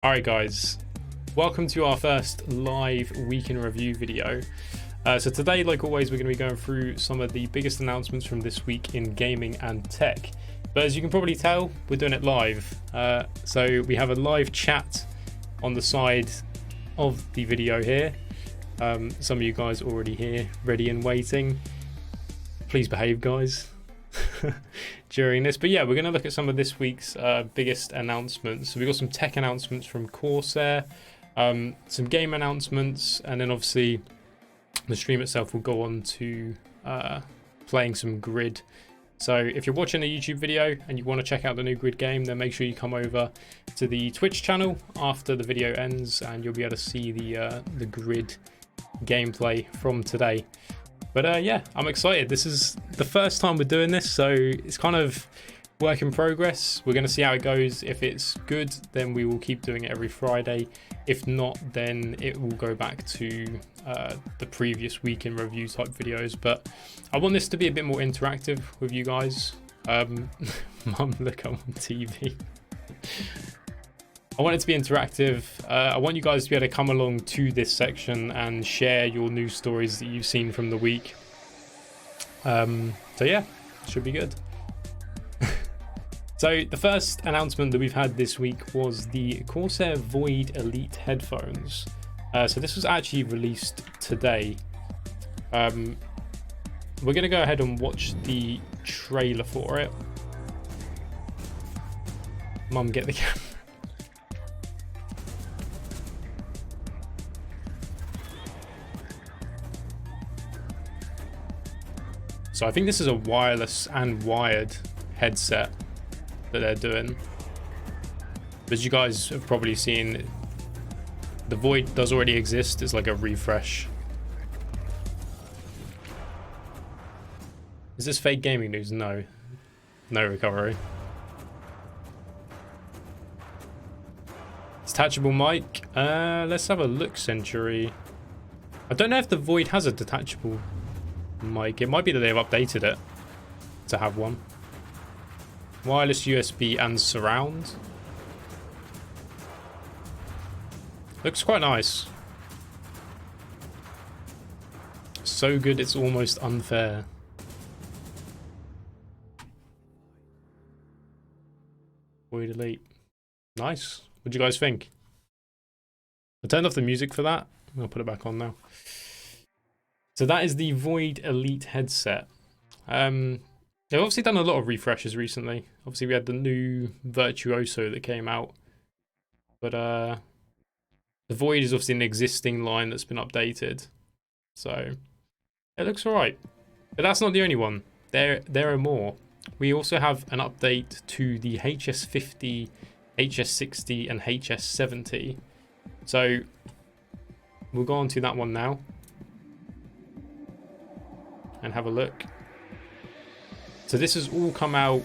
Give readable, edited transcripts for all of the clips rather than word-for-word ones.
Alright guys, welcome to our first live week in review video. So today, like always, we're going to be going through some of the biggest announcements from this week in gaming and tech. But as you can probably tell, we're doing it live. So we have a live chat on the side of the video here. Some of you guys already here, ready and waiting. Please behave, guys. During this, but yeah, we're going to look at some of this week's biggest announcements. So we've got some tech announcements from Corsair, some game announcements, and then obviously the stream itself will go on to playing some Grid. So if you're watching a YouTube video and you want to check out the new Grid game, then make sure you come over to the Twitch channel after the video ends and you'll be able to see the Grid gameplay from today. But yeah, I'm excited. This is the first time we're doing this, so it's kind of work in progress. We're going to see how it goes. If it's good, then we will keep doing it every Friday. If not, then it will go back to the previous week in review type videos. But I want this to be a bit more interactive with you guys. Mum, look, I'm on TV. I want it to be interactive. I want you guys to be able to come along to this section and share your news stories that you've seen from the week. So yeah, should be good. So the first announcement that we've had this week was the Corsair Void Elite headphones. So this was actually released today. We're going to go ahead and watch the trailer for it. Mum, get the camera. So I think this is a wireless and wired headset that they're doing. As you guys have probably seen, the Void does already exist. It's like a refresh. Is this fake gaming news? No. No recovery. Detachable mic. Let's have a look, Century. I don't know if the Void has a detachable mic. It might be that they've updated it to have one. Wireless USB and surround. Looks quite nice. So good it's almost unfair. Void Elite. Nice. What do you guys think? I turned off the music for that. I'll put it back on now. So that is the Void Elite headset. They've obviously done a lot of refreshes recently. Obviously we had the new Virtuoso that came out. But the Void is obviously an existing line that's been updated. So it looks alright. But that's not the only one. There are more. We also have an update to the HS50, HS60 and HS70. So we'll go on to that one now and have a look. So this has all come out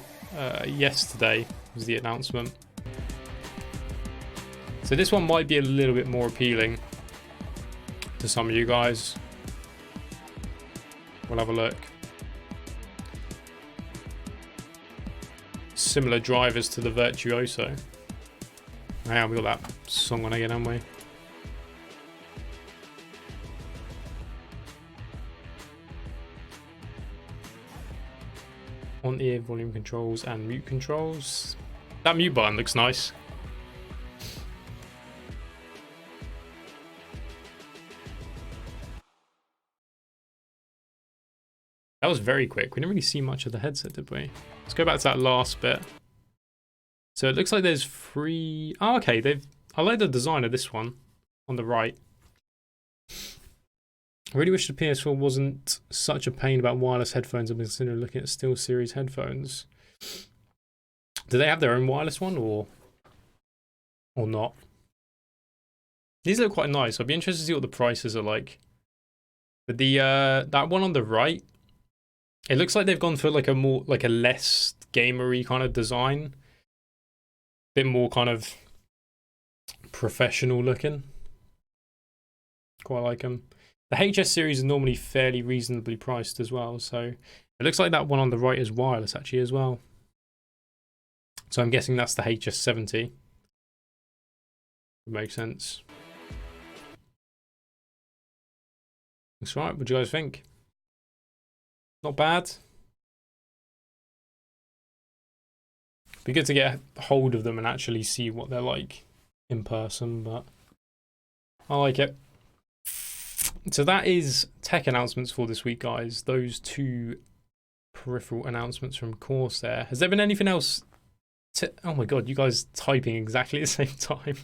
yesterday, was the announcement. So this one might be a little bit more appealing to some of you guys. We'll have a look. Similar drivers to the Virtuoso. Yeah, we got that song on again, haven't we? On ear volume controls and mute controls. That mute button looks nice. That was very quick. We didn't really see much of the headset, did we? Let's go back to that last bit. So it looks like there's three. Oh, okay. I like the design of this one on the right. I really wish the PS4 wasn't such a pain about wireless headphones. I've been considering looking at SteelSeries headphones. Do they have their own wireless one or not? These look quite nice. I'd be interested to see what the prices are like. But the that one on the right, it looks like they've gone for like a less gamery kind of design. Bit more kind of professional looking. Quite like them. The HS series is normally fairly reasonably priced as well, so it looks like that one on the right is wireless actually as well. So I'm guessing that's the HS70. Makes sense. That's right. What do you guys think? Not bad. Be good to get a hold of them and actually see what they're like in person, but I like it. So that is tech announcements for this week, guys. Those two peripheral announcements from Corsair. Has there been anything else? Oh my god, you guys typing exactly at the same time.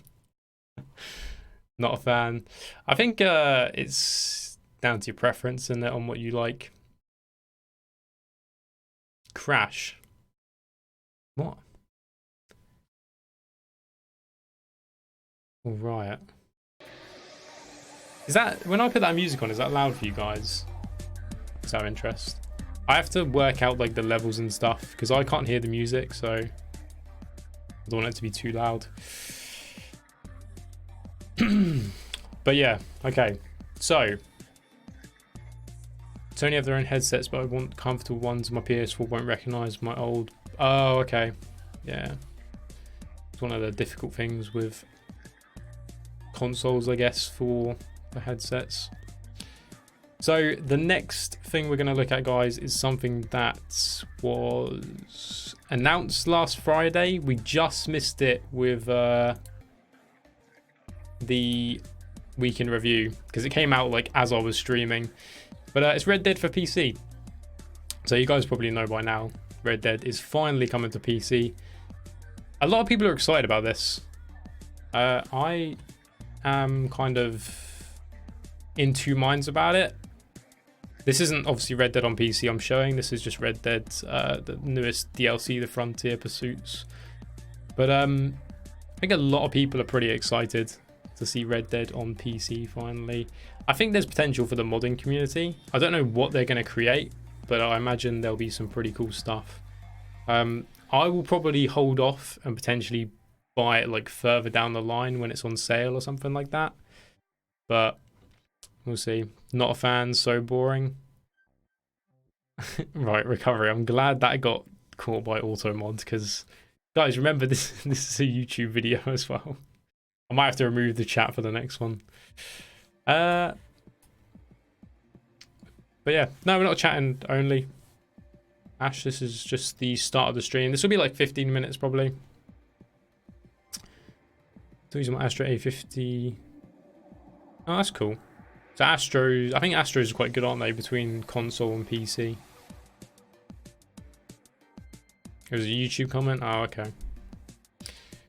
Not a fan. I think it's down to your preference and on what you like. Crash. What? All right. Is that, when I put that music on, is that loud for you guys? Is that of interest? I have to work out like the levels and stuff because I can't hear the music, so I don't want it to be too loud. But yeah, okay. So Sony have their own headsets, but I want comfortable ones. My PS4 won't recognize my old. Oh, okay. Yeah. It's one of the difficult things with consoles, I guess, for the headsets. So the next thing we're going to look at, guys, is something that was announced last Friday. We just missed it with the week in review because it came out like as I was streaming. But it's Red Dead for PC. So you guys probably know by now, Red Dead is finally coming to PC. A lot of people are excited about this. I am kind of in two minds about it. This isn't obviously Red Dead on PC I'm showing. This is just Red Dead, the newest DLC, the Frontier Pursuits. But I think a lot of people are pretty excited to see Red Dead on PC finally. I think there's potential for the modding community. I don't know what they're going to create, but I imagine there'll be some pretty cool stuff. I will probably hold off and potentially buy it like further down the line when it's on sale or something like that. But we'll see. Not a fan, so boring. Right, recovery. I'm glad that got caught by auto mod because, guys, remember this is a YouTube video as well. I might have to remove the chat for the next one. But yeah, no, we're not chatting only. Ash, this is just the start of the stream. This will be like 15 minutes probably. So using my Astro A50. Oh, that's cool. So Astros, I think Astros are quite good, aren't they, between console and PC? It was a YouTube comment. Oh, okay.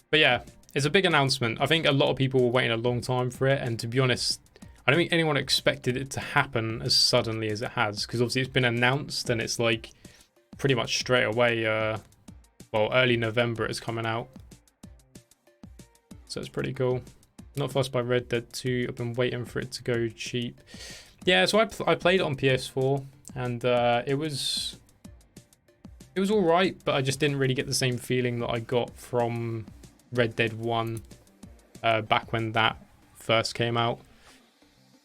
But yeah, it's a big announcement. I think a lot of people were waiting a long time for it, and to be honest, I don't think anyone expected it to happen as suddenly as it has, because obviously it's been announced and it's like pretty much straight away, well, early November it's coming out. So it's pretty cool. Not fussed by Red Dead 2. I've been waiting for it to go cheap. Yeah, so I played it on PS4 and it was all right, but I just didn't really get the same feeling that I got from Red Dead 1 back when that first came out.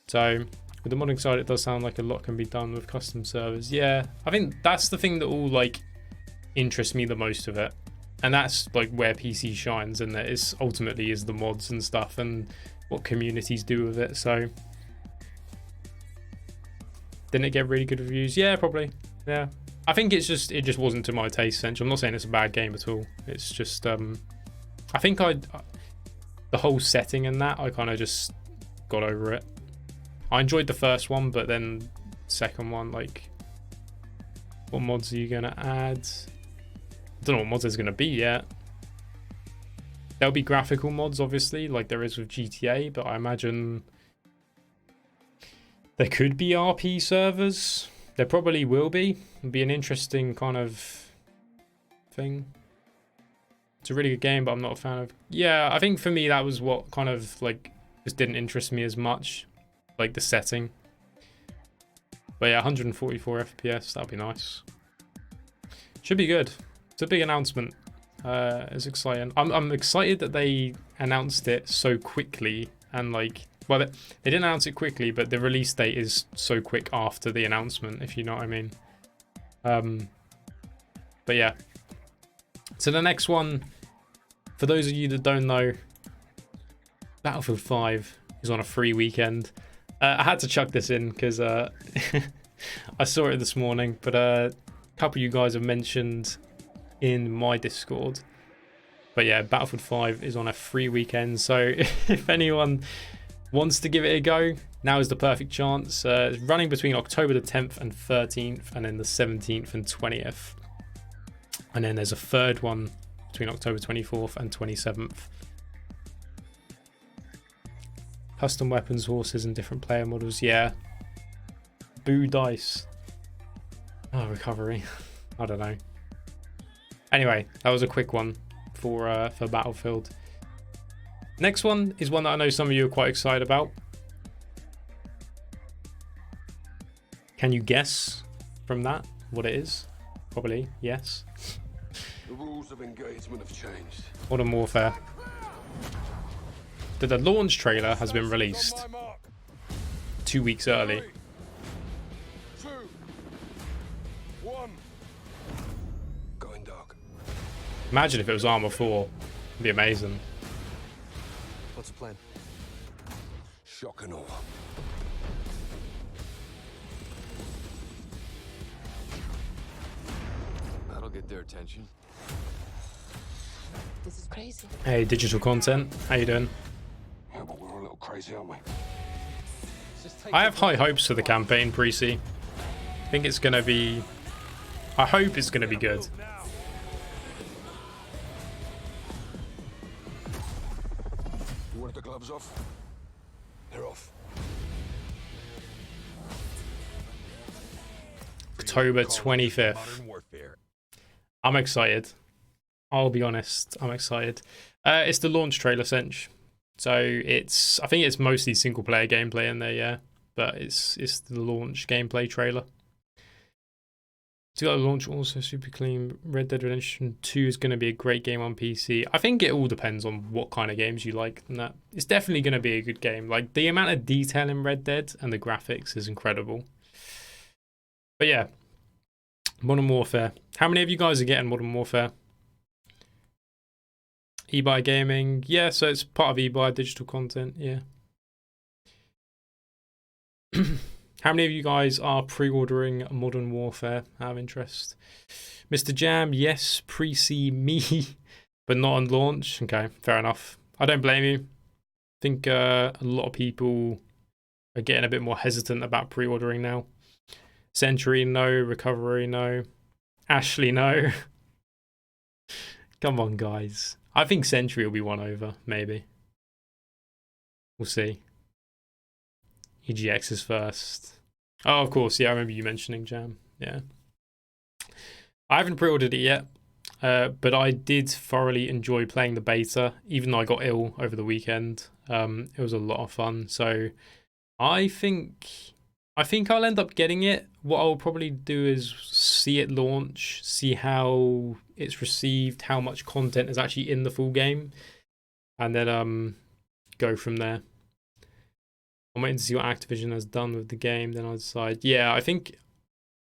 So with the modding side, it does sound like a lot can be done with custom servers. Yeah, I think that's the thing that will like interest me the most of it. And that's like where PC shines, and that is ultimately is the mods and stuff and what communities do with it. So didn't it get really good reviews? Yeah, probably. Yeah, I think it just wasn't to my taste. Essentially, I'm not saying it's a bad game at all. It's just I think the whole setting and that I kind of just got over it. I enjoyed the first one, but then second one, like, what mods are you gonna add? I don't know what mods there's going to be yet. There'll be graphical mods, obviously, like there is with GTA, but I imagine there could be RP servers. There probably will be. It'll be an interesting kind of thing. It's a really good game, but I'm not a fan of... Yeah, I think for me that was what kind of, like, just didn't interest me as much. Like, the setting. But yeah, 144 FPS, that'd be nice. Should be good. It's a big announcement. It's exciting. I'm excited that they announced it so quickly and like, well, they didn't announce it quickly, but the release date is so quick after the announcement, if you know what I mean. But yeah. So the next one, for those of you that don't know, Battlefield 5 is on a free weekend. I had to chuck this in because I saw it this morning, but a couple of you guys have mentioned in my Discord. But yeah, Battlefield 5 is on a free weekend, so if anyone wants to give it a go, now is the perfect chance. It's running between October the 10th and 13th, and then the 17th and 20th. And then there's a third one between October 24th and 27th. Custom weapons, horses, and different player models. Yeah. Boo dice. Oh, recovery. I don't know. Anyway, that was a quick one for Battlefield. Next one is one that I know some of you are quite excited about. Can you guess from that what it is? Probably, yes. The rules of engagement have changed. Modern Warfare. The launch trailer has been released 2 weeks early. 3, 2, 1. Going dark. Imagine if it was Arma 4. It'd be amazing. What's the plan? Shock and awe. That'll get their attention. This is crazy. Hey, digital content. How you doing? Yeah, but we're a little crazy, aren't we? I have high hopes for the campaign, Precy. I think it's going to be... I hope it's going to be good. You want the gloves off? They're off. October 25th. I'm excited. I'll be honest. I'm excited. It's the launch trailer, Sench. So I think it's mostly single player gameplay in there, yeah. But it's the launch gameplay trailer. It's got a launch also super clean. Red Dead Redemption 2 is going to be a great game on PC. I think it all depends on what kind of games you like. And that it's definitely going to be a good game. Like the amount of detail in Red Dead and the graphics is incredible. But yeah, Modern Warfare. How many of you guys are getting Modern Warfare? eBuy Gaming, yeah, so it's part of eBuy digital content, yeah. How many of you guys are pre-ordering Modern Warfare out of interest? Mr. Jam, yes, pre-see me, but not on launch. Okay, fair enough. I don't blame you. I think a lot of people are getting a bit more hesitant about pre-ordering now. Century, no. Recovery, no. Ashley, no. Come on, guys. I think Sentry will be won over, maybe. We'll see. EGX is first. Oh, of course. Yeah, I remember you mentioning Jam. Yeah. I haven't pre-ordered it yet, but I did thoroughly enjoy playing the beta, even though I got ill over the weekend. It was a lot of fun. So I think I'll end up getting it. What I'll probably do is see it launch, see how it's received, how much content is actually in the full game, and then go from there. I'm waiting to see what Activision has done with the game, then I'll decide. Yeah, I think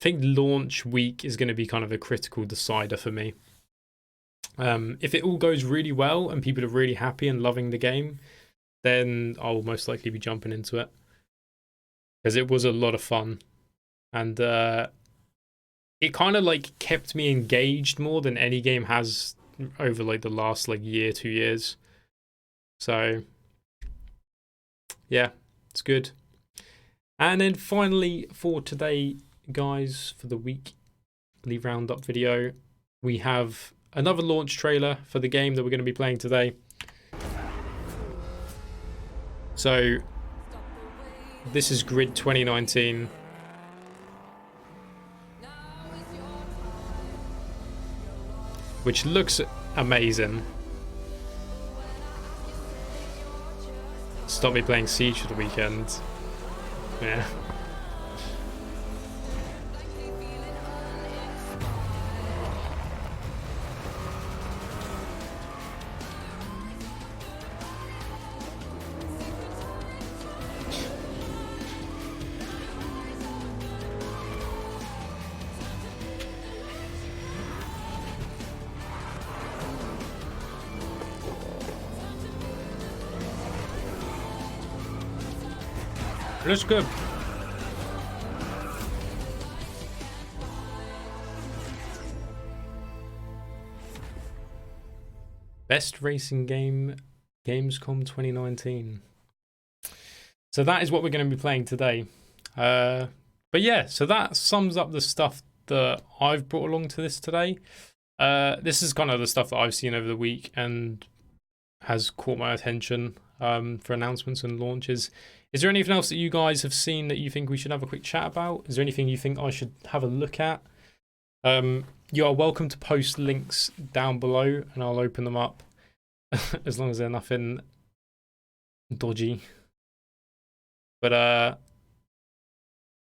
launch week is going to be kind of a critical decider for me. If it all goes really well and people are really happy and loving the game, then I'll most likely be jumping into it. Because it was a lot of fun. And it kind of like kept me engaged more than any game has over like the last like year, 2 years. So yeah, it's good. And then finally for today, guys, for the weekly roundup video, we have another launch trailer for the game that we're going to be playing today. So this is Grid 2019. Which looks amazing. Stop me playing Siege for the weekend. Yeah. Looks good. Best racing game, Gamescom 2019. So that is what we're going to be playing today. But yeah, so that sums up the stuff that I've brought along to this today. This is kind of the stuff that I've seen over the week and has caught my attention for announcements and launches. Is there anything else that you guys have seen that you think we should have a quick chat about? Is there anything you think I should have a look at? You are welcome to post links down below and I'll open them up as long as they're nothing dodgy. But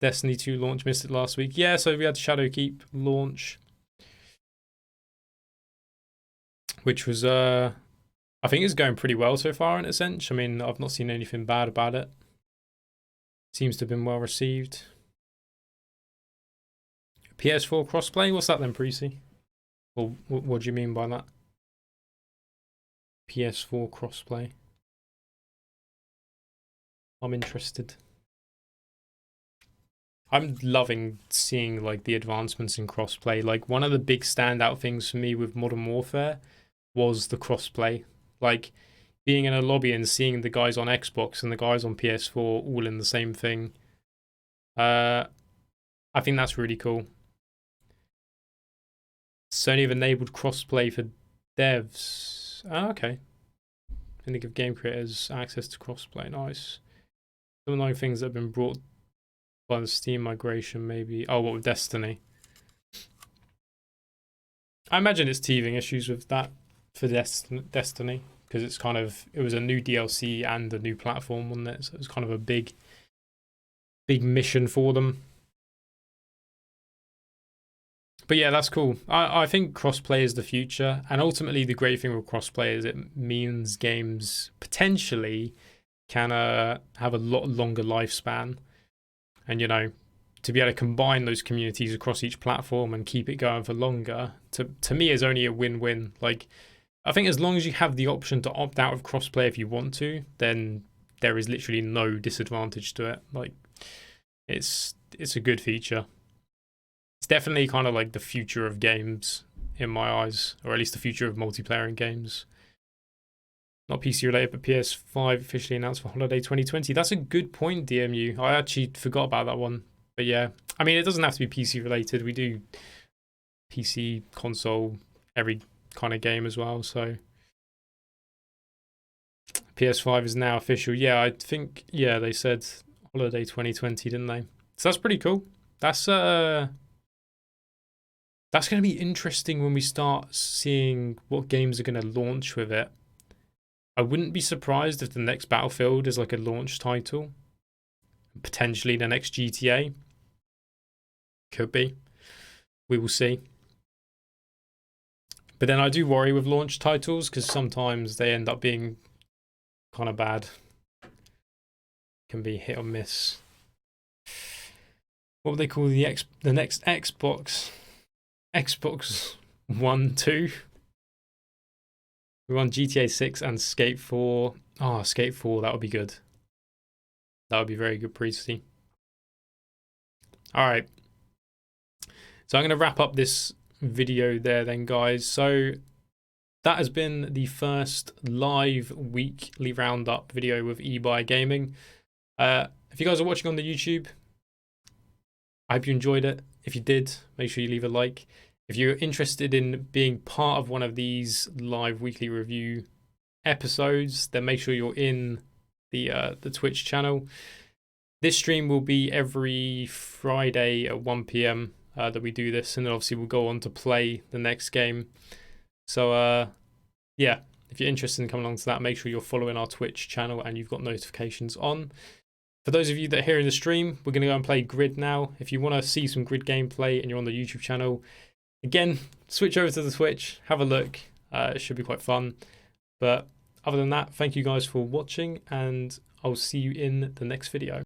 Destiny 2 launch, missed it last week. Yeah, so we had Shadowkeep launch, which was I think it's going pretty well so far in a sense. I mean, I've not seen anything bad about it. Seems to have been well received. PS4 crossplay? What's that then, Precy? Well, what do you mean by that? PS4 crossplay. I'm interested. I'm loving seeing like the advancements in crossplay. Like one of the big standout things for me with Modern Warfare was the crossplay. Like being in a lobby and seeing the guys on Xbox and the guys on PS4 all in the same thing. I think that's really cool. Sony have enabled crossplay for devs. Oh, okay. And they give game creators access to crossplay. Nice. Some of the things that have been brought by the Steam migration, maybe. Oh, what with Destiny? I imagine it's teething issues with that for Destiny because it's kind of, it was a new DLC and a new platform, wasn't it? So it was kind of a big mission for them. But yeah, that's cool. I think crossplay is the future, and ultimately the great thing with crossplay is it means games potentially can have a lot longer lifespan, and you know, to be able to combine those communities across each platform and keep it going for longer, to me is only a win-win. Like, I think as long as you have the option to opt out of crossplay if you want to, then there is literally no disadvantage to it. Like, it's a good feature. It's definitely kind of like the future of games in my eyes, or at least the future of multiplayer in games. Not PC related, but PS5 officially announced for holiday 2020. That's a good point, DMU. I actually forgot about that one. But yeah, I mean, it doesn't have to be PC related. We do PC, console, every kind of game as well. So PS5 is now official. Yeah, I think, yeah, they said holiday 2020, didn't they? So that's pretty cool. That's going to be interesting when we start seeing what games are going to launch with it. I wouldn't be surprised if the next Battlefield is like a launch title. Potentially the next GTA. Could be. We will see. But then I do worry with launch titles because sometimes they end up being kind of bad. Can be hit or miss. What would they call the next Xbox? Xbox One, 2. We want GTA 6 and Skate 4. Oh, Skate 4, that would be good. That would be very good, Priesty. All right. So I'm going to wrap up this video there then, guys. So that has been the first live weekly roundup video with eBuy Gaming. If you guys are watching on the YouTube, I hope you enjoyed it. If you did, make sure you leave a like. If you're interested in being part of one of these live weekly review episodes, then make sure you're in the Twitch channel. This stream will be every Friday at 1 PM that we do this, and then obviously we'll go on to play the next game. So yeah, if you're interested in coming along to that, make sure you're following our Twitch channel and you've got notifications on. For those of you that are here in the stream, we're going to go and play Grid now. If you want to see some Grid gameplay and you're on the YouTube channel, again, switch over to the Twitch, have a look. It should be quite fun. But other than that, thank you guys for watching, and I'll see you in the next video.